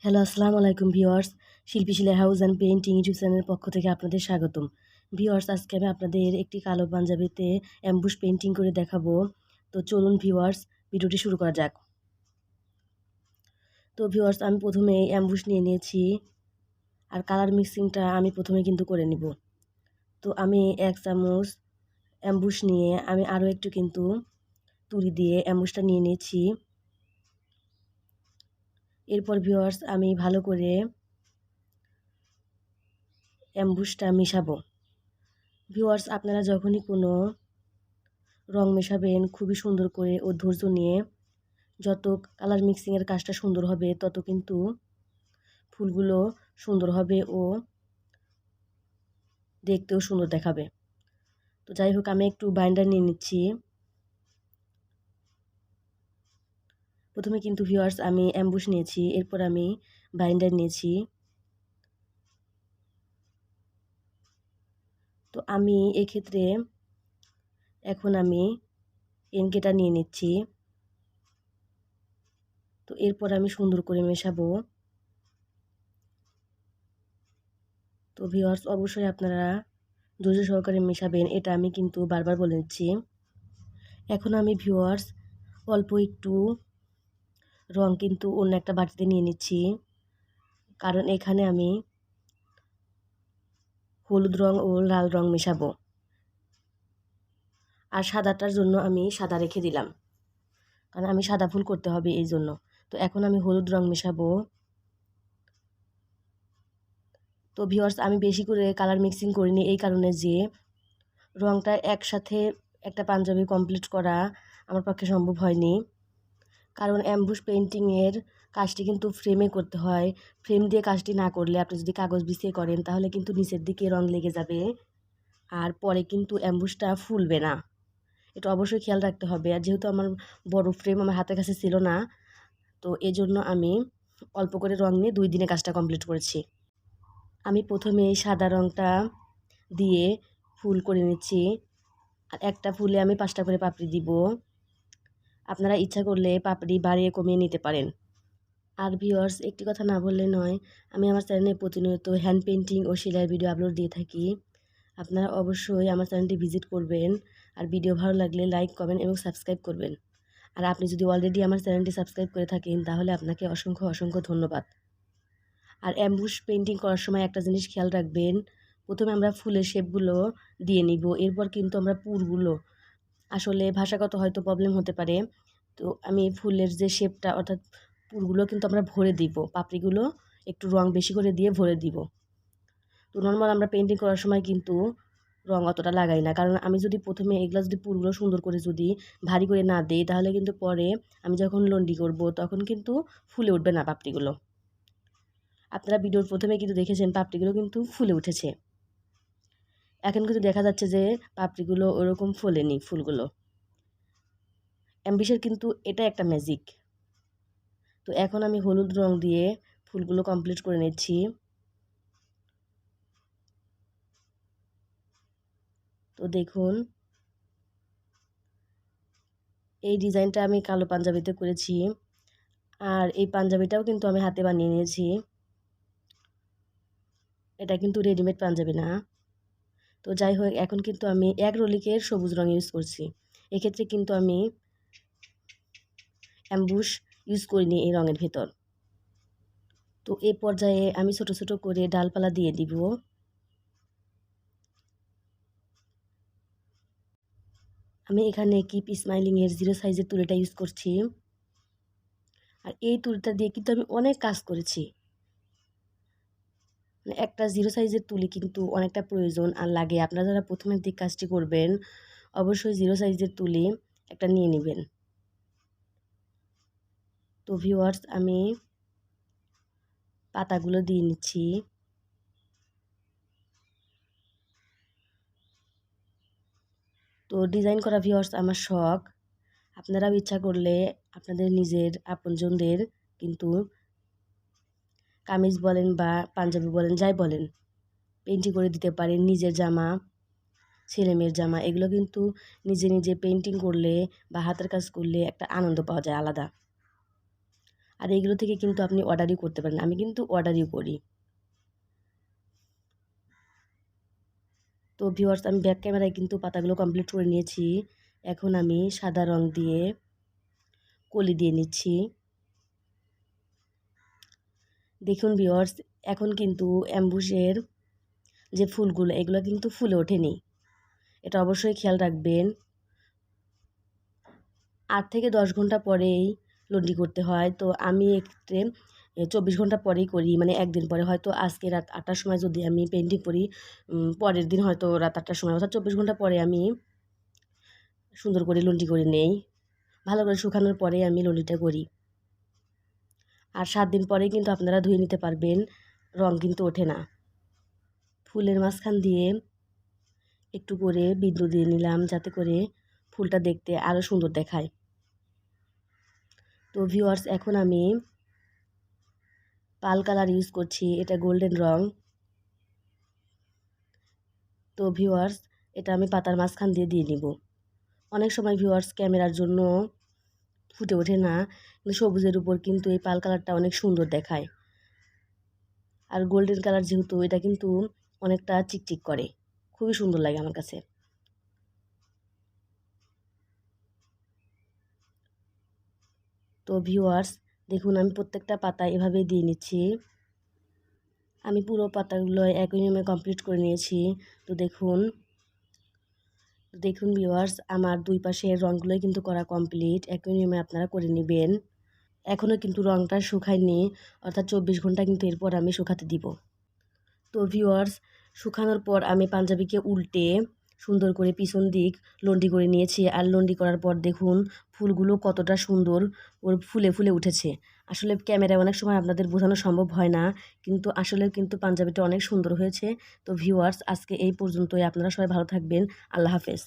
Hello, আসসালামু আলাইকুম viewers. শিল্পী সেলাই হাউস অ্যান্ড পেইন্টিং ইউটিউব চ্যানেলের পক্ষ থেকে আপনাদের স্বাগতম। ভিউয়ার্স, আজকে আমি আপনাদের একটি কালো পাঞ্জাবিতে অ্যাম্বুশ পেইন্টিং করে দেখাবো। তো চলুন ভিউয়ার্স, ভিডিওটি শুরু করা যাক। তো ভিউয়ার্স, আমি প্রথমে অ্যাম্বুশ নিয়ে নিয়েছি, আর কালার মিক্সিংটা আমি প্রথমে কিন্তু করে নিব। তো আমি 1 চামচ অ্যাম্বুশ নিয়ে আমি আরও একটু কিন্তু তুলি দিয়ে অ্যাম্বুশটা নিয়ে নিয়েছি। এরপর ভিউয়ার্স, আমি ভালো করে অ্যাম্বুশটা মিশাবো। ভিউয়ার্স, আপনারা যখনই কোনো রং মেশাবেন খুবই সুন্দর করে ও ধৈর্য নিয়ে, যত কালার মিক্সিংয়ের কাজটা সুন্দর হবে তত কিন্তু ফুলগুলো সুন্দর হবে ও দেখতেও সুন্দর দেখাবে। তো যাই হোক, আমি একটু বাইন্ডার নিয়ে নিচ্ছি। প্রথমে কিন্তু ভিউয়ার্স আমি অ্যাম্বুশ নিয়েছি, এরপর আমি বাইন্ডার নিয়েছি। তো আমি এক্ষেত্রে এখন আমি এনকেটা নিয়ে নিচ্ছি। তো এরপর আমি সুন্দর করে মেশাবো। তো ভিউয়ার্স, অবশ্যই আপনারা ধৈর্য সহকারে মেশাবেন, এটা আমি কিন্তু বারবার বলে দিচ্ছি। এখন আমি ভিউয়ার্স অল্প একটু রং কিন্তু অন্য একটা বাটিতে নিয়ে নিচ্ছি, কারণ এখানে আমি হলুদ রং ও লাল রং মেশাবো। আর সাদাটার জন্য আমি সাদা রেখে দিলাম, কারণ আমি সাদা ফুল করতে হবে এই জন্য। তো এখন আমি হলুদ রং মেশাবো। তো ভিউয়ার্স, আমি বেশি করে কালার মিক্সিং করিনি এই কারণে যে রংটা একসাথে একটা পাঞ্জাবি কমপ্লিট করা আমার পক্ষে সম্ভব হয়নি। কারণ অ্যাম্বুশ পেইন্টিংয়ের কাজটি কিন্তু ফ্রেমে করতে হয়। ফ্রেম দিয়ে কাজটি না করলে, আপনি যদি কাগজ বিছিয়ে করেন তাহলে কিন্তু নিচের দিকে রং লেগে যাবে, আর পরে কিন্তু অ্যাম্বুশটা ফুলবে না। এটা অবশ্যই খেয়াল রাখতে হবে। আর যেহেতু আমার বড় ফ্রেম আমার হাতের কাছে ছিল না, তো এজন্য আমি অল্প করে রং নিয়ে 2 দিনে কাজটা কমপ্লিট করেছি। আমি প্রথমে এই সাদা রংটা দিয়ে ফুল করে নিচ্ছি, আর একটা ফুলে আমি 5টা করে পাপড়ি দিব। আপনারা ইচ্ছা করলে পাপড়ি বাড়িয়ে কমিয়ে নিতে পারেন। আর ভিউয়ার্স, একটি কথা না বললে নয়, আমি আমার চ্যানেলে প্রতিনিয়ত হ্যান্ড পেইন্টিং ও সেলাই ভিডিও আপলোড দিয়ে থাকি। আপনারা অবশ্যই আমার চ্যানেলটি ভিজিট করবেন, আর ভিডিও ভালো লাগলে লাইক, কমেন্ট এবং সাবস্ক্রাইব করবেন। আর আপনি যদি অলরেডি আমার চ্যানেলটি সাবস্ক্রাইব করে থাকেন তাহলে আপনাকে অসংখ্য অসংখ্য ধন্যবাদ। আর অ্যাম্বুশ পেইন্টিং করার সময় একটা জিনিস খেয়াল রাখবেন, প্রথমে আমরা ফুলের শেপগুলো দিয়ে নিব, এরপর কিন্তু আমরা পুরগুলো, আসলে ভাষাগত হয়তো প্রবলেম হতে পারে, তো আমি ফুলের যে শেপটা অর্থাৎ পুরগুলো কিন্তু আমরা ভরে দিব, পাপড়িগুলো একটু রং বেশি করে দিয়ে ভরে দিব। তো নর্মাল আমরা পেইন্টিং করার সময় কিন্তু রং অতটা লাগাই না, কারণ আমি যদি প্রথমে এগুলো যদি পুরগুলো সুন্দর করে যদি ভারী করে না দিই তাহলে কিন্তু পরে আমি যখন লন্ডি করব তখন কিন্তু ফুলে উঠবে না পাপড়িগুলো। আপনারা ভিডিওর প্রথমে কিন্তু দেখেছেন পাপড়িগুলো কিন্তু ফুলে উঠেছে, এখন কিন্তু দেখা যাচ্ছে যে পাপড়িগুলো ওরকম ফোলেনি ফুলগুলো। অ্যাম্বিশার কিন্তু এটা একটা ম্যাজিক। তো এখন আমি হলুদ রং দিয়ে ফুলগুলো কমপ্লিট করে নিচ্ছি। তো দেখুন, এই ডিজাইনটা আমি কালো পাঞ্জাবিতে করেছি, আর এই পাঞ্জাবিটাও কিন্তু আমি হাতে বানিয়ে নিয়েছি, এটা কিন্তু রেডিমেড পাঞ্জাবি না। তো যাই হোক, এখন কিন্তু আমি অ্যাক্রিলিকের সবুজ রং ইউজ করছি, এক্ষেত্রে কিন্তু আমি অ্যাম্বুশ ইউজ করিনি এই রঙের ভেতর। তো এই পর্যায়ে আমি ছোট ছোট করে ডালপালা দিয়ে দিব। আমি এখানে কিপ স্মাইলিংয়ের 0 সাইজের তুলিটা ইউজ করছি, আর এই তুলিটা দিয়ে কিন্তু আমি অনেক কাজ করেছি। মানে একটা 0 সাইজের তুলি কিন্তু অনেকটা প্রয়োজন আর লাগে। আপনারা যারা প্রথমের দিক কাজটি করবেন অবশ্যই 0 সাইজের তুলি একটা নিয়ে নেবেন। তো ভিউয়ার্স, আমি পাতাগুলো দিয়ে নিচ্ছি। তো ডিজাইন করা ভিউয়ার্স আমার শখ, আপনারাও ইচ্ছা করলে আপনাদের নিজের আপনজনদের কিন্তু কামিজ বলেন বা পাঞ্জাবি বলেন, যাই বলেন, পেইন্টিং করে দিতে পারেন। নিজের জামা, ছেলে মেয়ের জামা, এগুলো কিন্তু নিজে নিজে পেইন্টিং করলে বা হাতের কাজ করলে একটা আনন্দ পাওয়া যায় আলাদা। আর এইগুলো থেকে কিন্তু আপনি অর্ডারই করতে পারেন, আমি কিন্তু অর্ডারই করি। তো ভিউয়ার্স, আমি ব্যাক ক্যামেরায় কিন্তু পাতাগুলো কমপ্লিট করে নিয়েছি। এখন আমি সাদা রং দিয়ে কলি দিয়ে নিচ্ছি। দেখুন ভিউয়ার্স, এখন কিন্তু অ্যাম্বুসের যে ফুলগুলো, এগুলো কিন্তু ফুলে ওঠেনি, এটা অবশ্যই খেয়াল রাখবেন। 8 থেকে 10 ঘন্টা পরেই লন্ড্রি করতে হয়। তো আমি এক্ষেত্রে 24 ঘন্টা পরেই করি, মানে একদিন পরে। হয়তো আজকে রাত 8টার সময় যদি আমি পেন্টিং করি, পরের দিন হয়তো রাত 8টার সময়, অর্থাৎ 24 ঘন্টা পরে আমি সুন্দর করে লন্ড্রি করে নেই। ভালো করে শুকানোর পরে আমি লন্ড্রিটা করি। আর 7 দিন পরেই কিন্তু আপনারা ধুয়ে নিতে পারবেন, রং কিন্তু ওঠে না। ফুলের মাঝখান দিয়ে একটু করে বিন্দু দিয়ে নিলাম, যাতে করে ফুলটা দেখতে আরও সুন্দর দেখায়। তো ভিউয়ার্স, এখন আমি পাল কালার ইউজ করছি, এটা গোল্ডেন রং। তো ভিউয়ার্স, এটা আমি পাতার মাঝখান দিয়ে দিয়ে নিব। অনেক সময় ভিউয়ার্স ক্যামেরার জন্য ফুটে ওঠে না, কিন্তু সবুজের উপর কিন্তু এই পাল কালারটা অনেক সুন্দর দেখায়। আর গোল্ডেন কালার যেহেতু, এটা কিন্তু অনেকটা চিকচিক করে, খুবই সুন্দর লাগে আমার কাছে। তো ভিউয়ার্স, দেখুন আমি প্রত্যেকটা পাতা এভাবে দিয়ে নিচ্ছি। আমি পুরো পাতাগুলো একই নিয়মে কমপ্লিট করে নিয়েছি। তো দেখুন ভিউয়ার্স, আমার দুই পাশের রঙগুলোই কিন্তু করা কমপ্লিট। একই নিয়মে আপনারা করে নেবেন। এখনও কিন্তু রঙটা শুকায়নি, অর্থাৎ 24 ঘন্টা কিন্তু এরপর আমি শুকাতে দিব। তো ভিউয়ার্স, শুকানোর পর আমি পাঞ্জাবিকে উল্টে সুন্দর করে পিছন দিক লন্ড্রি করে নিয়েছি। আর লন্ড্রি করার পর দেখুন ফুলগুলো কতটা সুন্দর ওর ফুলে ফুলে উঠেছে। আসলে ক্যামেরায় অনেক সময় আপনাদের বোঝানো সম্ভব হয় না, কিন্তু আসলে কিন্তু পাঞ্জাবিটা অনেক সুন্দর হয়েছে। তো ভিউয়ার্স, আজকে এই পর্যন্তই। আপনারা সবাই ভালো থাকবেন। আল্লাহ হাফেজ।